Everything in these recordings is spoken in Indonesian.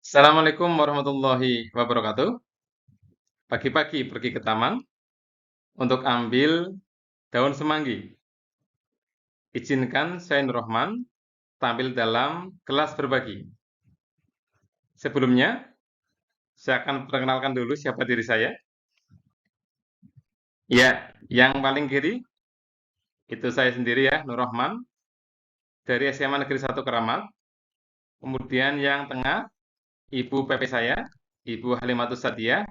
Assalamualaikum warahmatullahi wabarakatuh. Pagi-pagi pergi ke taman untuk ambil daun semanggi. Izinkan saya Nur Rahman tampil dalam kelas berbagi. Sebelumnya, saya akan perkenalkan dulu siapa diri saya. Ya, yang paling kiri itu saya sendiri ya, Nur Rahman dari SMA Negeri 1 Keramat. Kemudian yang tengah, Ibu PP saya, Ibu Halimatus Sadia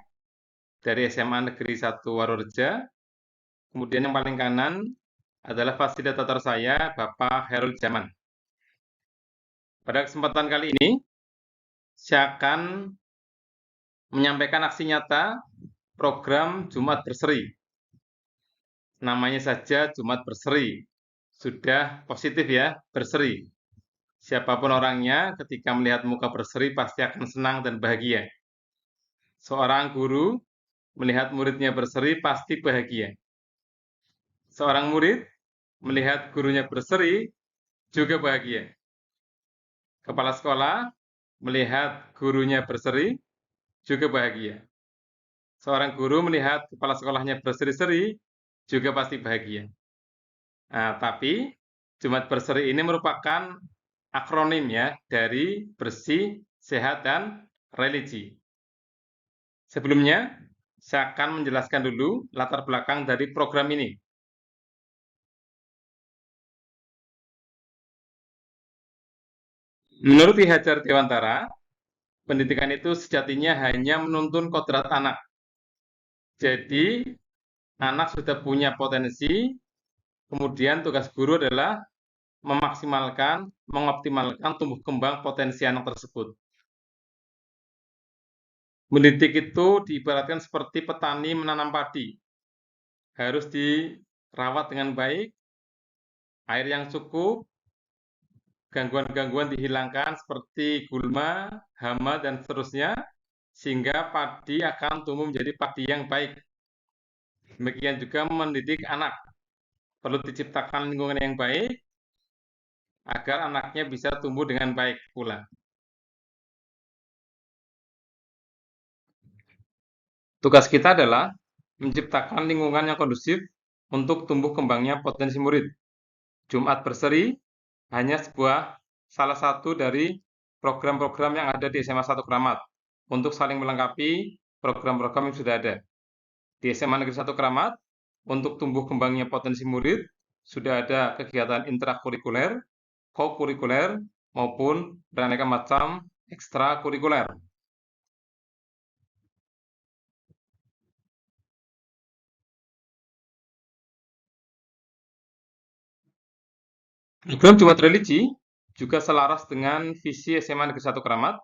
dari SMA Negeri 1 Warureja. Kemudian yang paling kanan adalah fasilitator saya, Bapak Herul Jaman. Pada kesempatan kali ini, saya akan menyampaikan aksi nyata program Jumat Berseri. Namanya saja Jumat Berseri. Sudah positif ya, berseri. Siapapun orangnya, ketika melihat muka berseri pasti akan senang dan bahagia. Seorang guru melihat muridnya berseri pasti bahagia. Seorang murid melihat gurunya berseri juga bahagia. Kepala sekolah melihat gurunya berseri juga bahagia. Seorang guru melihat kepala sekolahnya berseri-seri juga pasti bahagia. Nah, tapi Jumat Berseri ini merupakan akronim ya dari bersih, sehat, dan religi. Sebelumnya, saya akan menjelaskan dulu latar belakang dari program ini. Menurut Ki Hajar Dewantara, pendidikan itu sejatinya hanya menuntun kodrat anak. Jadi, anak sudah punya potensi, kemudian tugas guru adalah memaksimalkan, mengoptimalkan tumbuh kembang potensi anak tersebut. Mendidik itu diibaratkan seperti petani menanam padi. Harus dirawat dengan baik, air yang cukup, gangguan-gangguan dihilangkan seperti gulma, hama, dan seterusnya, sehingga padi akan tumbuh menjadi padi yang baik. Demikian juga mendidik anak. Perlu diciptakan lingkungan yang baik, agar anaknya bisa tumbuh dengan baik pula. Tugas kita adalah menciptakan lingkungan yang kondusif untuk tumbuh kembangnya potensi murid. Jumat Berseri hanya salah satu dari program-program yang ada di SMA 1 Keramat untuk saling melengkapi program-program yang sudah ada. Di SMA Negeri 1 Keramat, untuk tumbuh kembangnya potensi murid, sudah ada kegiatan intrakurikuler, kokurikuler, maupun beraneka macam ekstrakurikuler. Program Jumat Religi juga selaras dengan visi SMA Negeri 1 Keramat,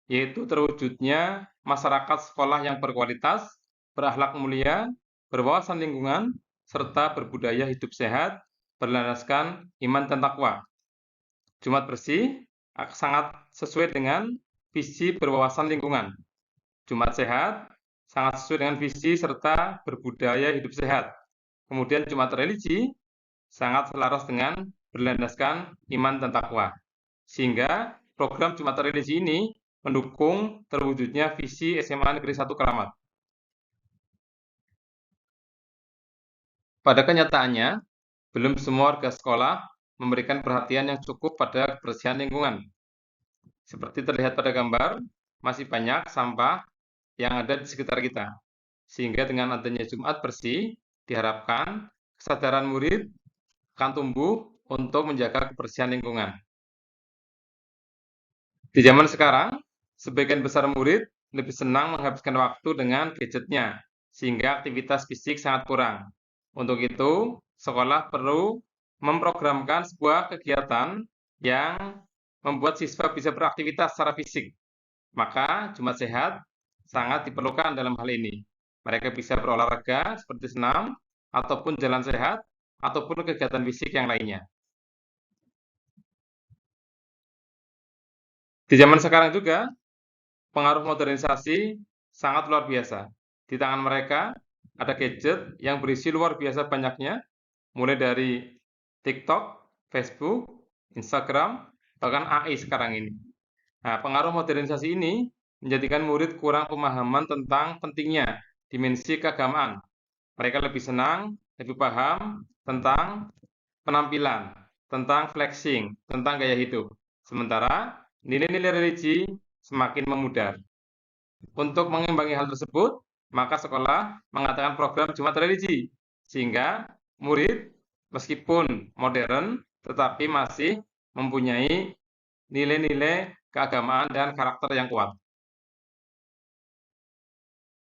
yaitu terwujudnya masyarakat sekolah yang berkualitas, berakhlak mulia, berwawasan lingkungan, serta berbudaya hidup sehat, berlandaskan iman dan takwa. Jumat Bersih sangat sesuai dengan visi berwawasan lingkungan. Jumat Sehat sangat sesuai dengan visi serta berbudaya hidup sehat. Kemudian Jumat Religi sangat selaras dengan berlandaskan iman dan takwa. Sehingga program Jumat Religi ini mendukung terwujudnya visi SMA Negeri 1 Keramat. Pada kenyataannya, belum semua warga sekolah memberikan perhatian yang cukup pada kebersihan lingkungan. Seperti terlihat pada gambar, masih banyak sampah yang ada di sekitar kita. Sehingga dengan adanya Jumat Bersih, diharapkan kesadaran murid akan tumbuh untuk menjaga kebersihan lingkungan. Di zaman sekarang, sebagian besar murid lebih senang menghabiskan waktu dengan gadgetnya, sehingga aktivitas fisik sangat kurang. Untuk itu, sekolah perlu memprogramkan sebuah kegiatan yang membuat siswa bisa beraktivitas secara fisik. Maka, Jumat Sehat sangat diperlukan dalam hal ini. Mereka bisa berolahraga seperti senam, ataupun jalan sehat, ataupun kegiatan fisik yang lainnya. Di zaman sekarang juga, pengaruh modernisasi sangat luar biasa. Di tangan mereka ada gadget yang berisi luar biasa banyaknya, mulai dari TikTok, Facebook, Instagram, bahkan AI sekarang ini. Nah, pengaruh modernisasi ini menjadikan murid kurang pemahaman tentang pentingnya dimensi keagamaan. Mereka lebih senang, lebih paham tentang penampilan, tentang flexing, tentang gaya hidup. Sementara nilai-nilai religi semakin memudar. Untuk mengimbangi hal tersebut, maka sekolah mengadakan program Jumat Religi, sehingga murid meskipun modern, tetapi masih mempunyai nilai-nilai keagamaan dan karakter yang kuat.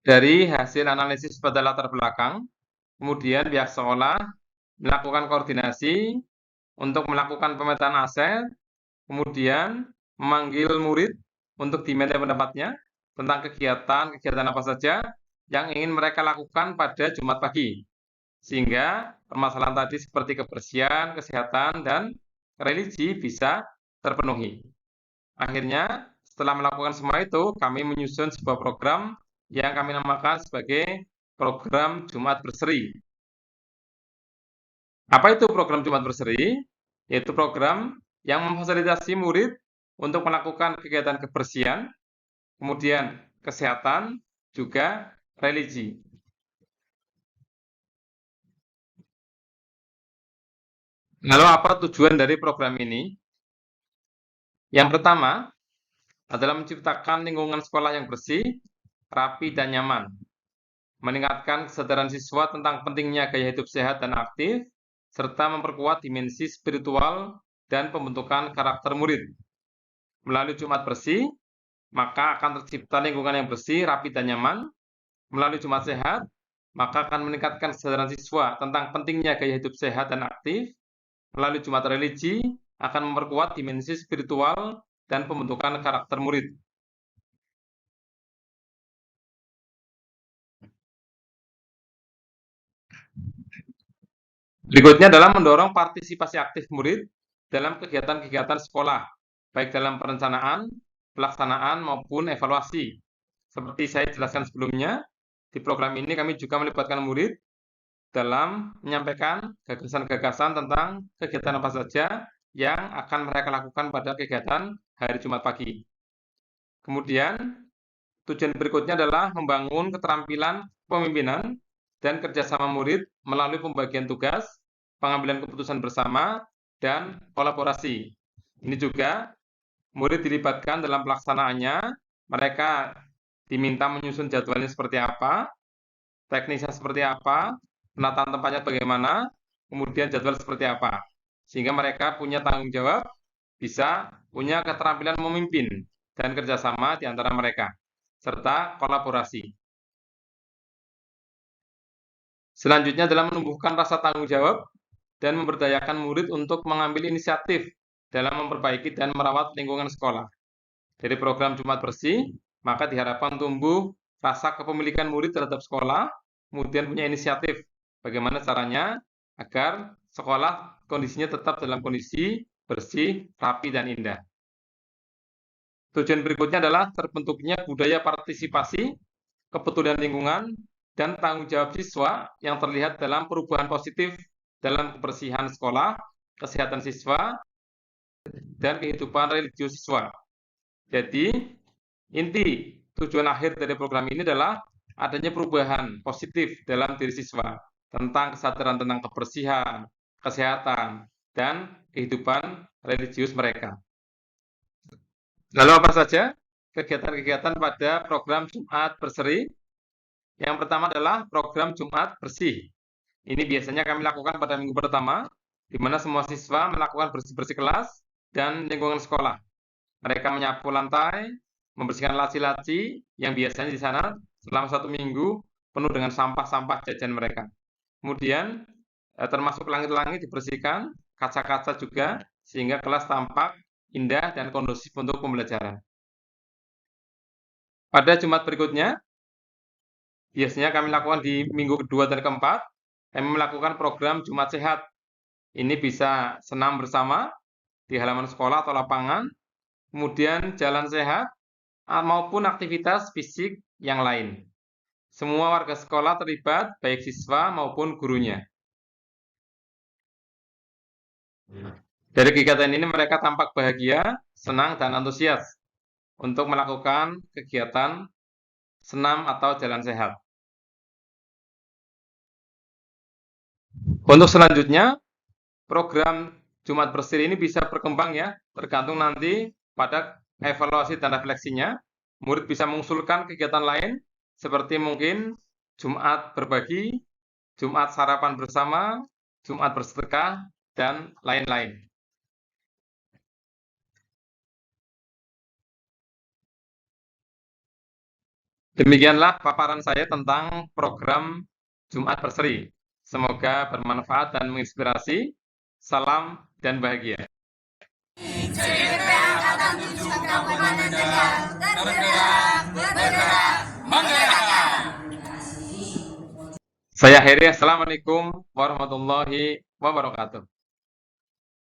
Dari hasil analisis pada latar belakang, kemudian pihak sekolah melakukan koordinasi untuk melakukan pemetaan aset, kemudian memanggil murid untuk diminta pendapatnya tentang kegiatan apa saja yang ingin mereka lakukan pada Jumat pagi. Sehingga permasalahan tadi seperti kebersihan, kesehatan, dan religi bisa terpenuhi. Akhirnya, setelah melakukan semua itu, kami menyusun sebuah program yang kami namakan sebagai program Jumat Berseri. Apa itu program Jumat Berseri? Yaitu program yang memfasilitasi murid untuk melakukan kegiatan kebersihan, kemudian kesehatan, juga religi. Lalu apa tujuan dari program ini? Yang pertama adalah menciptakan lingkungan sekolah yang bersih, rapi, dan nyaman. Meningkatkan kesadaran siswa tentang pentingnya gaya hidup sehat dan aktif, serta memperkuat dimensi spiritual dan pembentukan karakter murid. Melalui Jumat Bersih, maka akan tercipta lingkungan yang bersih, rapi, dan nyaman. Melalui Jumat Sehat, maka akan meningkatkan kesadaran siswa tentang pentingnya gaya hidup sehat dan aktif. Melalui Jumat Religi, akan memperkuat dimensi spiritual dan pembentukan karakter murid. Berikutnya adalah mendorong partisipasi aktif murid dalam kegiatan-kegiatan sekolah, baik dalam perencanaan, pelaksanaan, maupun evaluasi. Seperti saya jelaskan sebelumnya, di program ini kami juga melibatkan murid dalam menyampaikan gagasan-gagasan tentang kegiatan apa saja yang akan mereka lakukan pada kegiatan hari Jumat pagi. Kemudian, tujuan berikutnya adalah membangun keterampilan kepemimpinan dan kerjasama murid melalui pembagian tugas, pengambilan keputusan bersama, dan kolaborasi. Ini juga murid dilibatkan dalam pelaksanaannya, mereka diminta menyusun jadwalnya seperti apa, teknisnya seperti apa, penataan tempatnya bagaimana, kemudian jadwal seperti apa. Sehingga mereka punya tanggung jawab, bisa punya keterampilan memimpin dan kerjasama di antara mereka, serta kolaborasi. Selanjutnya adalah menumbuhkan rasa tanggung jawab dan memberdayakan murid untuk mengambil inisiatif dalam memperbaiki dan merawat lingkungan sekolah. Dari program Jumat Bersih, maka diharapkan tumbuh rasa kepemilikan murid terhadap sekolah, kemudian punya inisiatif bagaimana caranya agar sekolah kondisinya tetap dalam kondisi bersih, rapi, dan indah. Tujuan berikutnya adalah terbentuknya budaya partisipasi, kepedulian lingkungan, dan tanggung jawab siswa yang terlihat dalam perubahan positif dalam kebersihan sekolah, kesehatan siswa, dan kehidupan religius siswa. Jadi, inti tujuan akhir dari program ini adalah adanya perubahan positif dalam diri siswa tentang kesadaran tentang kebersihan, kesehatan, dan kehidupan religius mereka. Lalu apa saja kegiatan-kegiatan pada program Jumat Berseri? Yang pertama adalah program Jumat Bersih. Ini biasanya kami lakukan pada minggu pertama, di mana semua siswa melakukan bersih-bersih kelas dan lingkungan sekolah. Mereka menyapu lantai, membersihkan laci-laci yang biasanya di sana selama 1 minggu penuh dengan sampah-sampah jajan mereka. Kemudian termasuk langit-langit dibersihkan, kaca-kaca juga, sehingga kelas tampak indah dan kondusif untuk pembelajaran. Pada Jumat berikutnya, biasanya kami lakukan di minggu kedua dan keempat, kami melakukan program Jumat Sehat. Ini bisa senam bersama di halaman sekolah atau lapangan, kemudian jalan sehat, maupun aktivitas fisik yang lain. Semua warga sekolah terlibat, baik siswa maupun gurunya. Dari kegiatan ini mereka tampak bahagia, senang, dan antusias. untuk melakukan kegiatan senam atau jalan sehat. Untuk selanjutnya, program Jumat Bersih ini bisa berkembang ya, tergantung nanti pada evaluasi dan refleksinya. Murid bisa mengusulkan kegiatan lain, seperti mungkin Jumat berbagi, Jumat sarapan bersama, Jumat bersedekah, dan lain-lain. Demikianlah paparan saya tentang program Jumat Berseri. Semoga bermanfaat dan menginspirasi. Salam dan bahagia. Saya akhiri. Assalamualaikum warahmatullahi wabarakatuh.